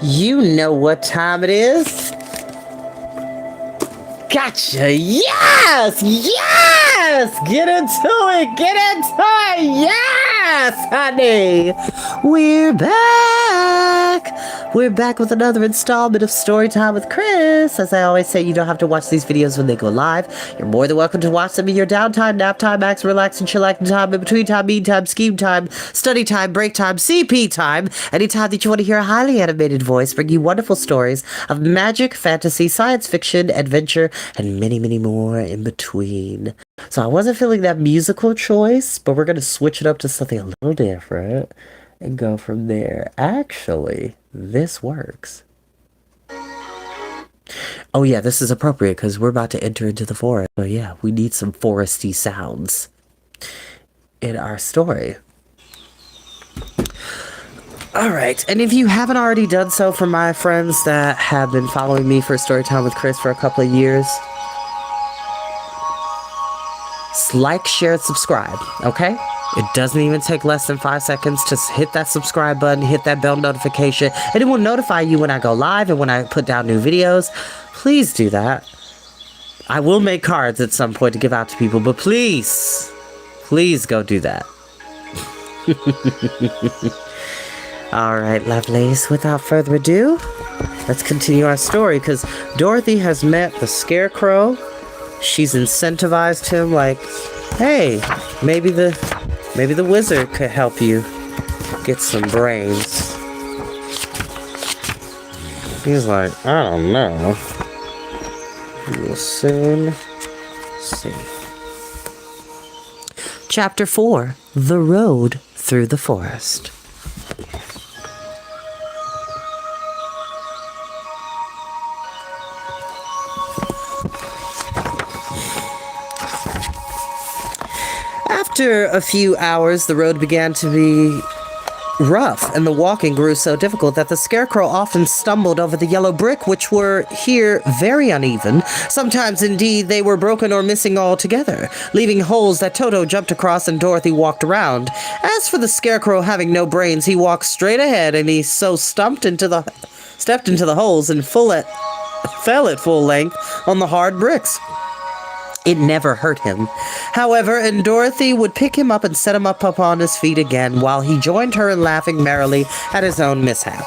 You know what time it is. Gotcha. Yes! Yes! Get into it! Get into it! Yes, honey! We're back! We're back with another installment of Storytime with Chris. As I always say, you don't have to watch these videos when they go live. You're more than welcome to watch them in your downtime, nap time, max, relax, and chillaxing time, in between time, mean time, scheme time, study time, break time, CP time. Anytime that you want to hear a highly animated voice bring you wonderful stories of magic, fantasy, science fiction, adventure, and many, many more in between. So I wasn't feeling that musical choice, but we're going to switch it up to something a little different and go from there. Actually, this works. Oh yeah, this is appropriate because we're about to enter into the forest. So yeah, we need some foresty sounds in our story. Alright, and if you haven't already done so, for my friends that have been following me for Storytime with Chris for a couple of years, like, share, subscribe, okay? It doesn't even take less than 5 seconds to hit that subscribe button, hit that bell notification, and it will notify you when I go live and when I put down new videos. Please do that. I will make cards at some point to give out to people, but please, please go do that. Alright, lovelies, without further ado, let's continue our story, because Dorothy has met the Scarecrow. She's incentivized him, like, hey, maybe the wizard could help you get some brains. He's like, I don't know. We'll soon see. Chapter 4, The Road Through the Forest. After a few hours, the road began to be rough, and the walking grew so difficult that the Scarecrow often stumbled over the yellow brick, which were here very uneven. Sometimes, indeed, they were broken or missing altogether, leaving holes that Toto jumped across and Dorothy walked around. As for the Scarecrow having no brains, he walked straight ahead, and he so stepped into the holes and fell at full length on the hard bricks. It never hurt him, however, and Dorothy would pick him up and set him up upon his feet again, while he joined her in laughing merrily at his own mishap.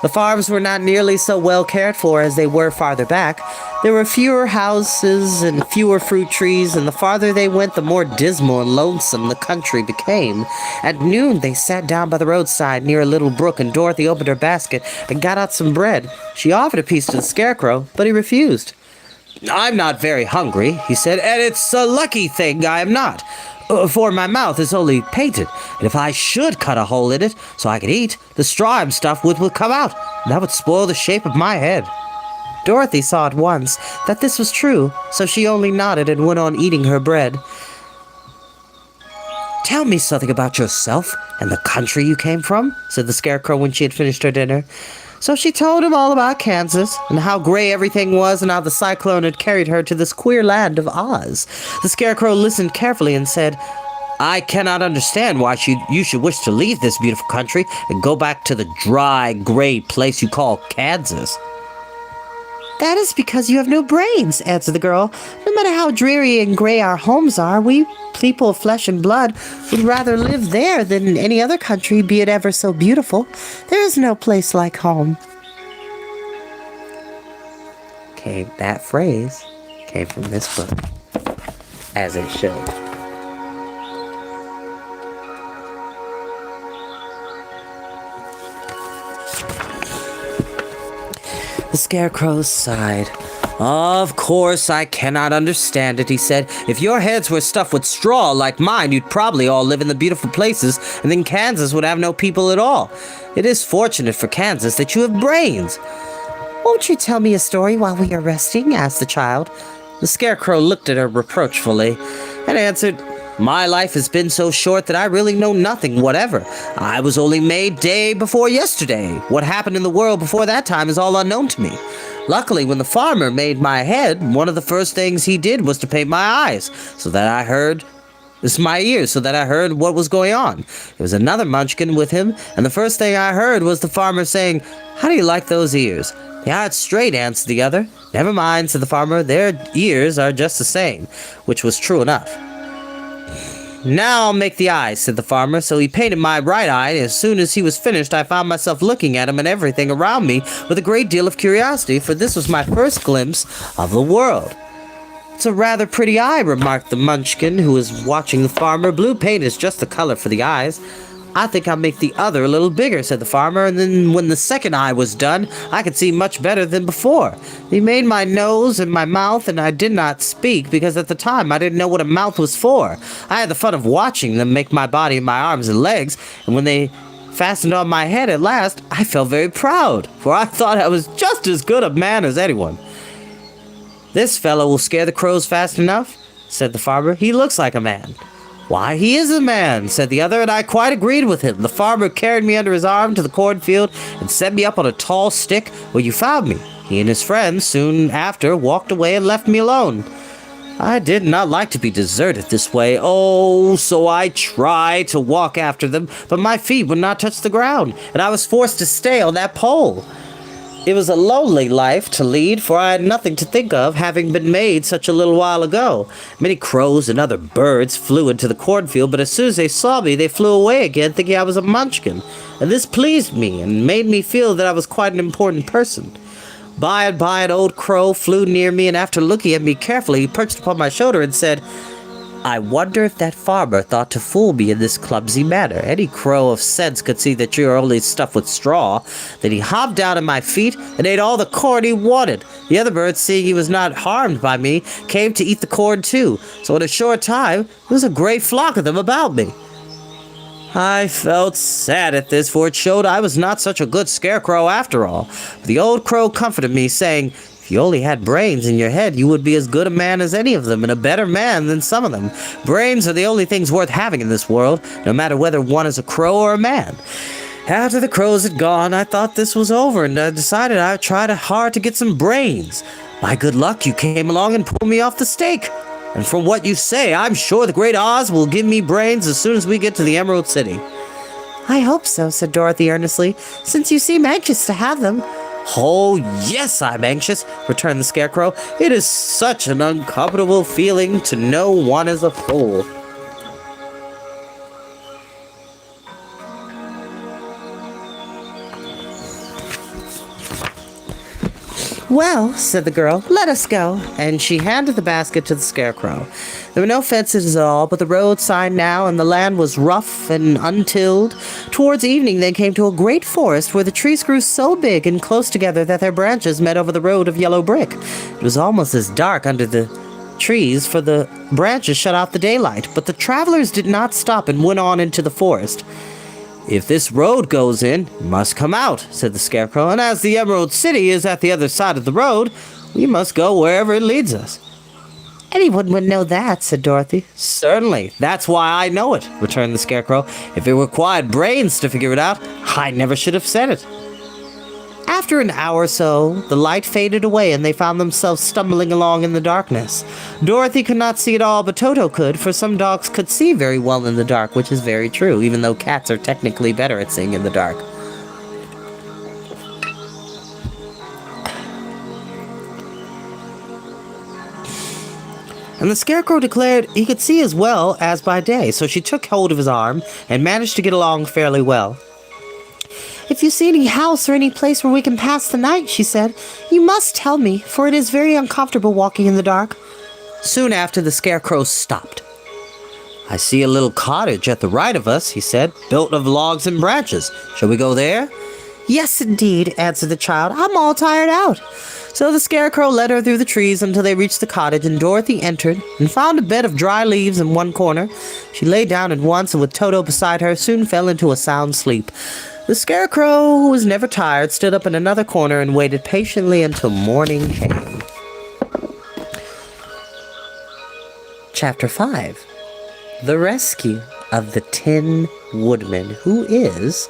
The farms were not nearly so well cared for as they were farther back. There were fewer houses and fewer fruit trees, and the farther they went, the more dismal and lonesome the country became. At noon, they sat down by the roadside near a little brook, and Dorothy opened her basket and got out some bread. She offered a piece to the Scarecrow, but he refused. I'm not very hungry, he said, and it's a lucky thing I am not, for my mouth is only painted, and if I should cut a hole in it so I could eat, the straw and stuff would come out, and that would spoil the shape of my head. Dorothy saw at once that this was true, so she only nodded and went on eating her bread. Tell me something about yourself and the country you came from, said the Scarecrow when she had finished her dinner. So she told him all about Kansas, and how gray everything was, and how the cyclone had carried her to this queer land of Oz. The Scarecrow listened carefully and said, I cannot understand why you should wish to leave this beautiful country and go back to the dry, gray place you call Kansas. That is because you have no brains, answered the girl. No matter how dreary and gray our homes are, we people of flesh and blood would rather live there than in any other country, be it ever so beautiful. There is no place like home. Okay, that phrase came from this book, as it should. The Scarecrow sighed. Of course, I cannot understand it, he said. If your heads were stuffed with straw like mine, you'd probably all live in the beautiful places, and then Kansas would have no people at all. It is fortunate for Kansas that you have brains. Won't you tell me a story while we are resting? Asked the child. The Scarecrow looked at her reproachfully and answered, My life has been so short that I really know nothing whatever. I was only made day before yesterday. What happened in the world before that time is all unknown to me. Luckily, when the farmer made my head, one of the first things he did was to paint my eyes, so that I heard my ears so that I heard what was going on. There was another munchkin with him, and the first thing I heard was the farmer saying, "How do you like those ears?" "They aren't straight," answered the other. "Never mind," said the farmer, "their ears are just the same," which was true enough. "Now I'll make the eyes," said the farmer. So he painted my right eye, and as soon as he was finished, I found myself looking at him and everything around me with a great deal of curiosity, for this was my first glimpse of the world. "It's a rather pretty eye," remarked the munchkin who was watching the farmer. "Blue paint is just the color for the eyes." "I think I'll make the other a little bigger," said the farmer, and then when the second eye was done, I could see much better than before. He made my nose and my mouth, and I did not speak, because at the time I didn't know what a mouth was for. I had the fun of watching them make my body and my arms and legs, and when they fastened on my head at last, I felt very proud, for I thought I was just as good a man as anyone. "This fellow will scare the crows fast enough," said the farmer. "He looks like a man." "Why, he is a man," said the other, and I quite agreed with him. The farmer carried me under his arm to the cornfield and set me up on a tall stick where you found me. He and his friends soon after walked away and left me alone. I did not like to be deserted this way. Oh, so I tried to walk after them, but my feet would not touch the ground, and I was forced to stay on that pole. It was a lonely life to lead, for I had nothing to think of, having been made such a little while ago. Many crows and other birds flew into the cornfield, but as soon as they saw me, they flew away again, thinking I was a munchkin, and this pleased me and made me feel that I was quite an important person. By and by, an old crow flew near me, and after looking at me carefully, he perched upon my shoulder and said, "I wonder if that farmer thought to fool me in this clumsy manner. Any crow of sense could see that you are only stuffed with straw." Then he hopped down at my feet and ate all the corn he wanted. The other birds, seeing he was not harmed by me, came to eat the corn too. So in a short time, there was a great flock of them about me. I felt sad at this, for it showed I was not such a good scarecrow after all. But the old crow comforted me, saying, "If you only had brains in your head, you would be as good a man as any of them, and a better man than some of them. Brains are the only things worth having in this world, no matter whether one is a crow or a man." After the crows had gone, I thought this was over, and I decided I would try hard to get some brains. By good luck, you came along and pulled me off the stake. And from what you say, I'm sure the great Oz will give me brains as soon as we get to the Emerald City. "I hope so," said Dorothy earnestly, "since you seem anxious to have them." "Oh, yes, I'm anxious," returned the Scarecrow. "It is such an uncomfortable feeling to know one is a fool." "Well," said the girl, "let us go." And she handed the basket to the Scarecrow. There were no fences at all, but the road sign now, and the land was rough and untilled. Towards evening they came to a great forest where the trees grew so big and close together that their branches met over the road of yellow brick. It was almost as dark under the trees, for the branches shut out the daylight, but the travelers did not stop and went on into the forest. "If this road goes in, it must come out," said the Scarecrow, "and as the Emerald City is at the other side of the road, we must go wherever it leads us." "Anyone would know that," said Dorothy. "Certainly, that's why I know it," returned the Scarecrow. "If it required brains to figure it out, I never should have said it." After an hour or so, the light faded away and they found themselves stumbling along in the darkness. Dorothy could not see at all, but Toto could, for some dogs could see very well in the dark, which is very true, even though cats are technically better at seeing in the dark. And the Scarecrow declared he could see as well as by day, so she took hold of his arm and managed to get along fairly well. "If you see any house or any place where we can pass the night," she said, "you must tell me, for it is very uncomfortable walking in the dark." Soon after, the Scarecrow stopped. "I see a little cottage at the right of us," he said, "built of logs and branches. Shall we go there?" "Yes, indeed," answered the child. "I'm all tired out." So the Scarecrow led her through the trees until they reached the cottage, and Dorothy entered and found a bed of dry leaves in one corner. She lay down at once, and with Toto beside her, soon fell into a sound sleep. The Scarecrow, who was never tired, stood up in another corner and waited patiently until morning came. Chapter 5. The Rescue of the Tin Woodman, who is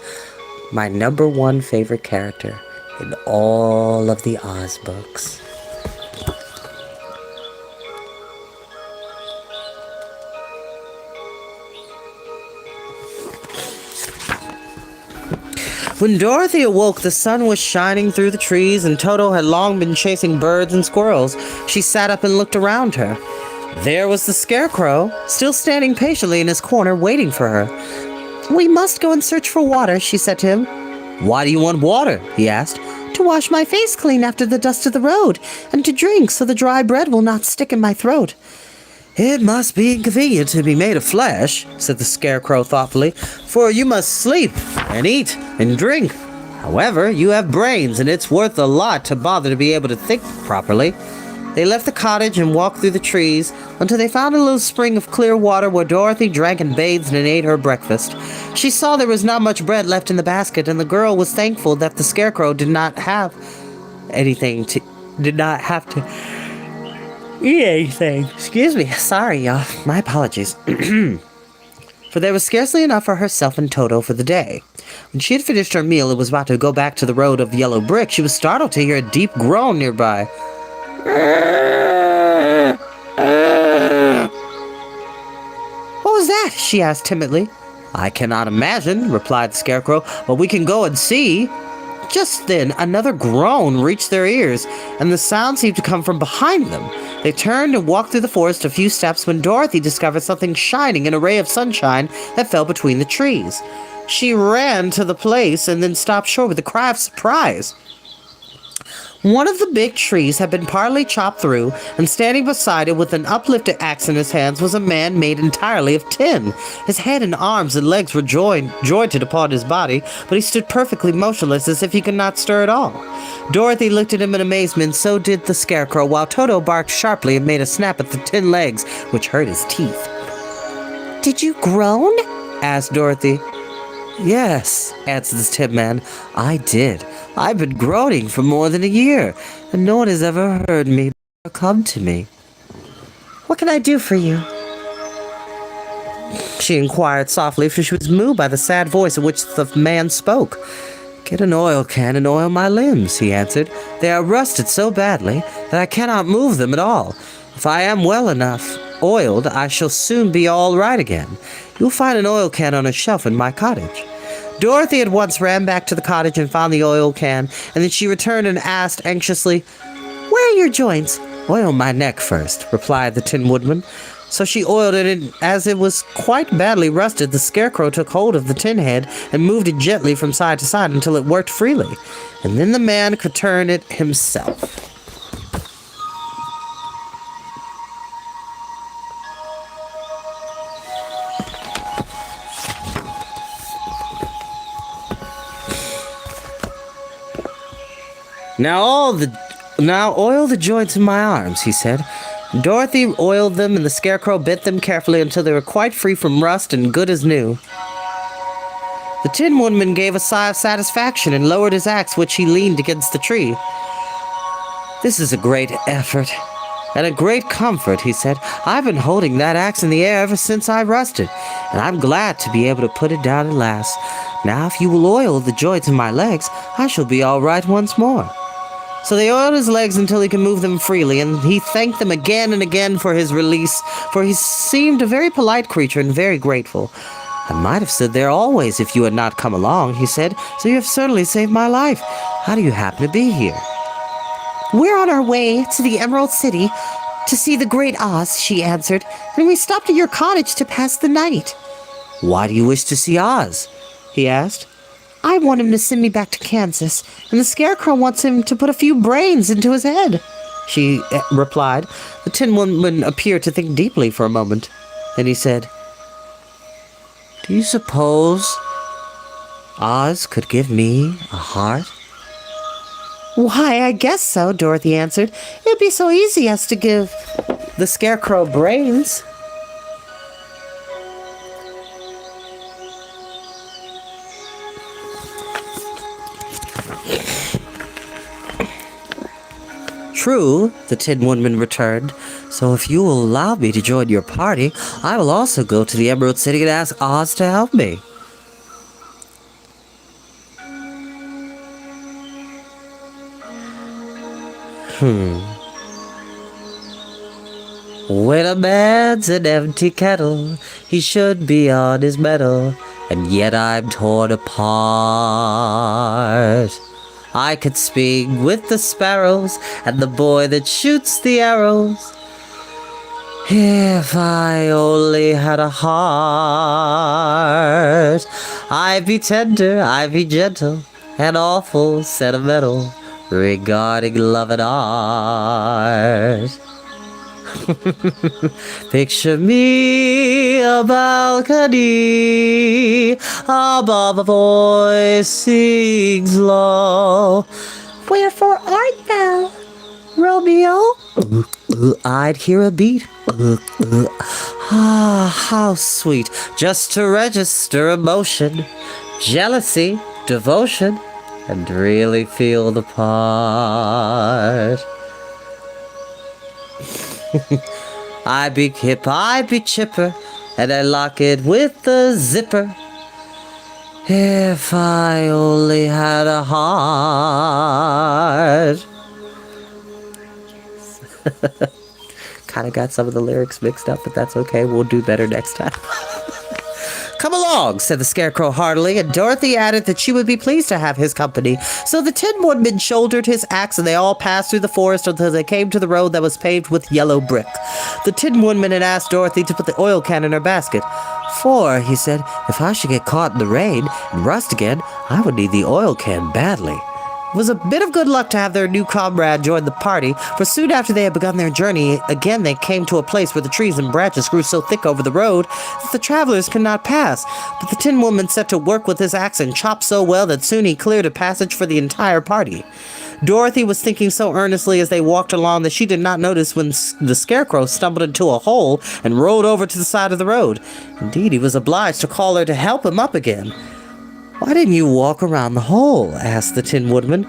my number one favorite character in all of the Oz books. When Dorothy awoke, the sun was shining through the trees, and Toto had long been chasing birds and squirrels. She sat up and looked around her. There was the Scarecrow, still standing patiently in his corner, waiting for her. "We must go and search for water," she said to him. "Why do you want water?" he asked. "To wash my face clean after the dust of the road, and to drink so the dry bread will not stick in my throat." "It must be inconvenient to be made of flesh," said the Scarecrow thoughtfully, "for you must sleep and eat and drink. However, you have brains, and it's worth a lot to bother to be able to think properly." They left the cottage and walked through the trees until they found a little spring of clear water where Dorothy drank and bathed and ate her breakfast. She saw there was not much bread left in the basket, and the girl was thankful that the Scarecrow did not have to eat anything. Excuse me. Sorry, y'all. My apologies. For there was scarcely enough for herself and Toto for the day. When she had finished her meal and was about to go back to the road of yellow brick, she was startled to hear a deep groan nearby. "What was that?" she asked timidly. "I cannot imagine," replied the Scarecrow, "but we can go and see." Just then, another groan reached their ears, and the sound seemed to come from behind them. They turned and walked through the forest a few steps when Dorothy discovered something shining in a ray of sunshine that fell between the trees. She ran to the place and then stopped short with a cry of surprise. One of the big trees had been partly chopped through, and standing beside it with an uplifted axe in his hands was a man made entirely of tin. His head and arms and legs were jointed upon his body, but he stood perfectly motionless as if he could not stir at all. Dorothy looked at him in amazement, so did the Scarecrow, while Toto barked sharply and made a snap at the tin legs, which hurt his teeth. "Did you groan?" asked Dorothy. "Yes," answered the Tin Man, "I did. I've been groaning for more than a year, and no one has ever heard me or come to me." "What can I do for you?" she inquired softly, for she was moved by the sad voice in which the man spoke. "Get an oil can and oil my limbs," he answered. "They are rusted so badly that I cannot move them at all. If I am well enough oiled, I shall soon be all right again. You'll find an oil can on a shelf in my cottage." Dorothy at once ran back to the cottage and found the oil can, and then she returned and asked anxiously, "Where are your joints?" "Oil my neck first," replied the Tin Woodman. So she oiled it, and as it was quite badly rusted, the Scarecrow took hold of the tin head and moved it gently from side to side until it worked freely, and then the man could turn it himself. Now oil the joints in my arms," he said. Dorothy oiled them, and the Scarecrow bit them carefully until they were quite free from rust and good as new. The Tin Woodman gave a sigh of satisfaction and lowered his axe, which he leaned against the tree. "This is a great effort and a great comfort," he said. "I've been holding that axe in the air ever since I rusted, and I'm glad to be able to put it down at last. Now, if you will oil the joints in my legs, I shall be all right once more." So they oiled his legs until he could move them freely, and he thanked them again and again for his release, for he seemed a very polite creature and very grateful. "I might have stood there always if you had not come along," he said, "so you have certainly saved my life. How do you happen to be here?" "We're on our way to the Emerald City to see the Great Oz," she answered, "and we stopped at your cottage to pass the night." "Why do you wish to see Oz?" he asked. "I want him to send me back to Kansas, and the Scarecrow wants him to put a few brains into his head," she replied. The Tin Woodman appeared to think deeply for a moment. Then he said, "Do you suppose Oz could give me a heart?" "Why, I guess so," Dorothy answered. "It'd be so easy as to give the Scarecrow brains." "True," the Tin Woodman returned. "So if you will allow me to join your party, I will also go to the Emerald City and ask Oz to help me." When a man's an empty kettle, he should be on his mettle. and yet I'm torn apart. I could speak with the sparrows and the boy that shoots the arrows. If I only had a heart, I'd be tender, I'd be gentle, and awful sentimental regarding love and art. Picture me a balcony above a voice sings low. Wherefore art thou, Romeo? I'd hear a beat. How sweet just to register emotion, jealousy, devotion, and really feel the part. I'd be hip, I'd be chipper, and I'd lock it with the zipper. If I only had a heart. Kind of got some of the lyrics mixed up, but that's okay. We'll do better next time. Come along, said the Scarecrow heartily, and Dorothy added that she would be pleased to have his company. So the Tin Woodman shouldered his axe, and they all passed through the forest until they came to the road that was paved with yellow brick. The Tin Woodman had asked Dorothy to put the oil can in her basket. For, he said, if I should get caught in the rain and rust again, I would need the oil can badly. It was a bit of good luck to have their new comrade join the party, for soon after they had begun their journey, again they came to a place where the trees and branches grew so thick over the road that the travelers could not pass. But the Tin Woodman set to work with his axe and chopped so well that soon he cleared a passage for the entire party. Dorothy was thinking so earnestly as they walked along that she did not notice when the Scarecrow stumbled into a hole and rolled over to the side of the road. Indeed, he was obliged to call her to help him up again. "Why didn't you walk around the hole?" asked the Tin Woodman.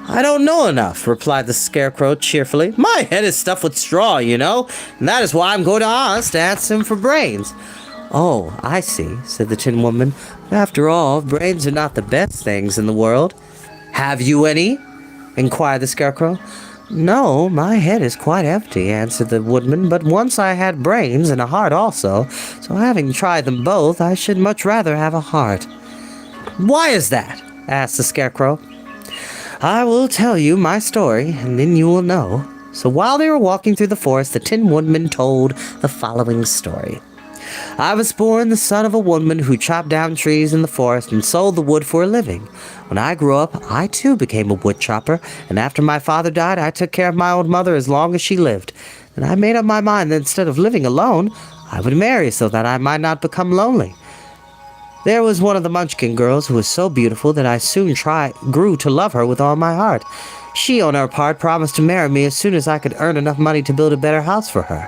"I don't know enough," replied the Scarecrow cheerfully. "My head is stuffed with straw, you know, and that is why I'm going to Oz to ask him for brains." "Oh, I see," said the Tin Woodman. "After all, brains are not the best things in the world." "Have you any?" inquired the Scarecrow. "No, my head is quite empty," answered the Woodman, "but once I had brains and a heart also, so having tried them both, I should much rather have a heart." "Why is that?" asked the Scarecrow. "I will tell you my story, and then you will know." So while they were walking through the forest, the Tin Woodman told the following story. "I was born the son of a woodman who chopped down trees in the forest and sold the wood for a living. When I grew up, I too became a wood chopper, and after my father died, I took care of my old mother as long as she lived. And I made up my mind that instead of living alone, I would marry so that I might not become lonely. There was one of the Munchkin girls who was so beautiful that I soon grew to love her with all my heart. She, on her part, promised to marry me as soon as I could earn enough money to build a better house for her.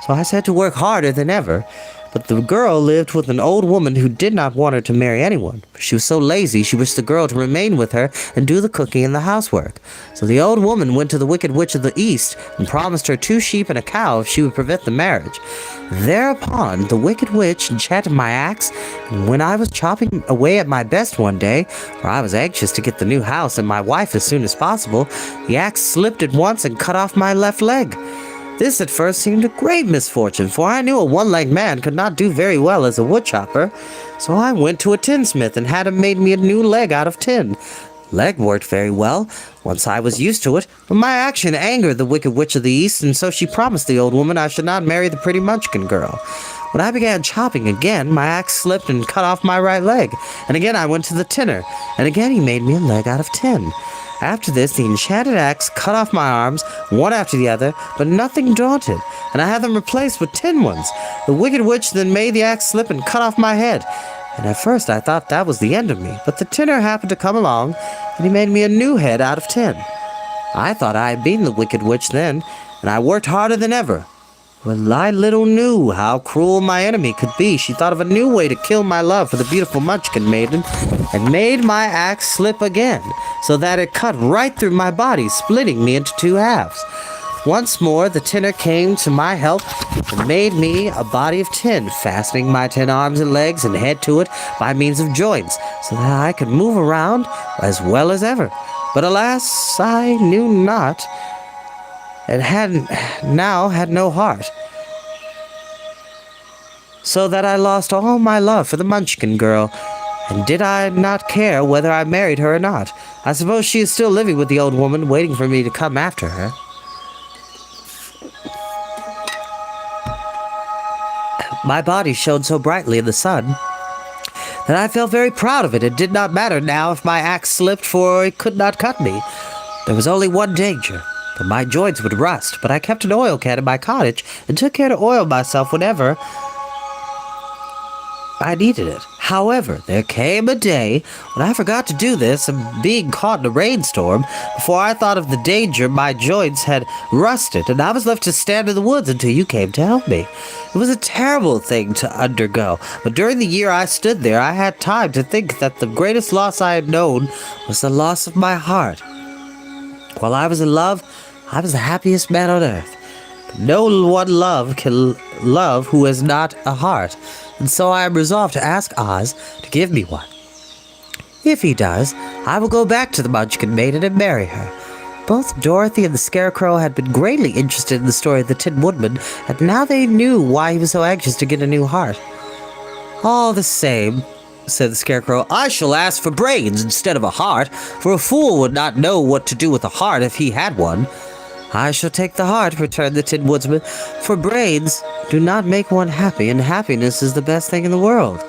So I set to work harder than ever. But the girl lived with an old woman who did not want her to marry anyone. She was so lazy, she wished the girl to remain with her and do the cooking and the housework. So the old woman went to the Wicked Witch of the East and promised her 2 sheep and a cow if she would prevent the marriage. Thereupon, the Wicked Witch enchanted my axe, and when I was chopping away at my best one day, for I was anxious to get the new house and my wife as soon as possible, the axe slipped at once and cut off my left leg. This at first seemed a great misfortune, for I knew a one-legged man could not do very well as a woodchopper. So I went to a tinsmith and had him made me a new leg out of tin. Leg worked very well, once I was used to it, but my action angered the Wicked Witch of the East, and so she promised the old woman I should not marry the pretty Munchkin girl. When I began chopping again, my axe slipped and cut off my right leg, and again I went to the tinner, and again he made me a leg out of tin. After this, the enchanted axe cut off my arms, one after the other, but nothing daunted, and I had them replaced with tin ones. The Wicked Witch then made the axe slip and cut off my head, and at first I thought that was the end of me, but the tinner happened to come along, and he made me a new head out of tin. I thought I had beaten the Wicked Witch then, and I worked harder than ever. Well, I little knew how cruel my enemy could be. She thought of a new way to kill my love for the beautiful Munchkin maiden, and made my axe slip again, so that it cut right through my body, splitting me into 2 halves. Once more, the tinner came to my help and made me a body of tin, fastening my 10 arms and legs and head to it by means of joints, so that I could move around as well as ever. But alas, I knew not, and had no heart. so that I lost all my love for the Munchkin girl. And did I not care whether I married her or not? I suppose she is still living with the old woman, waiting for me to come after her. My body shone so brightly in the sun that I felt very proud of it. It did not matter now if my axe slipped, for it could not cut me. There was only one danger, that my joints would rust, but I kept an oil can in my cottage and took care to oil myself whenever I needed it. However, there came a day when I forgot to do this, and being caught in a rainstorm, before I thought of the danger, my joints had rusted, and I was left to stand in the woods until you came to help me. It was a terrible thing to undergo, but during the year I stood there, I had time to think that the greatest loss I had known was the loss of my heart. While I was in love, I was the happiest man on earth. But no one can love who has not a heart, and so I am resolved to ask Oz to give me one. If he does, I will go back to the Munchkin Maiden and marry her. Both Dorothy and the Scarecrow had been greatly interested in the story of the Tin Woodman, and now they knew why he was so anxious to get a new heart. All the same, said the Scarecrow, I shall ask for brains instead of a heart, for a fool would not know what to do with a heart if he had one. I shall take the heart, returned the Tin Woodsman, for brains do not make one happy, and happiness is the best thing in the world.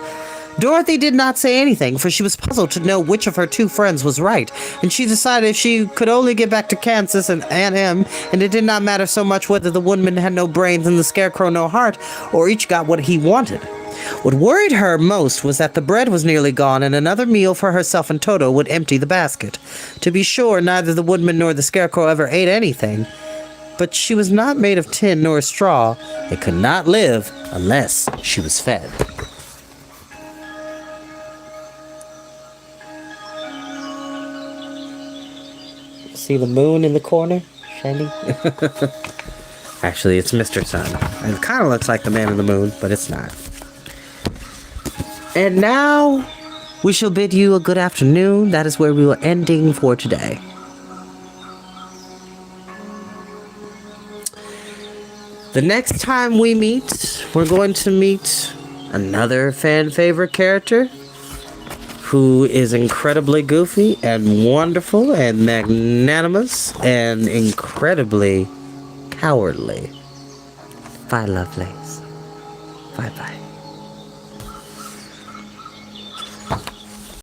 Dorothy did not say anything, for she was puzzled to know which of her two friends was right, and she decided if she could only get back to Kansas and Aunt Em, and it did not matter so much whether the Woodman had no brains and the Scarecrow no heart, or each got what he wanted. What worried her most was that the bread was nearly gone, and another meal for herself and Toto would empty the basket. To be sure, neither the Woodman nor the Scarecrow ever ate anything, but she was not made of tin nor straw. It could not live unless she was fed. See the moon in the corner, shiny? Actually, it's Mr. Sun. It kind of looks like the man in the moon, but it's not. And now, we shall bid you a good afternoon. That is where we will ending for today. The next time we meet, we're going to meet another fan favorite character who is incredibly goofy and wonderful and magnanimous and incredibly cowardly. Bye, lovelies. Bye-bye.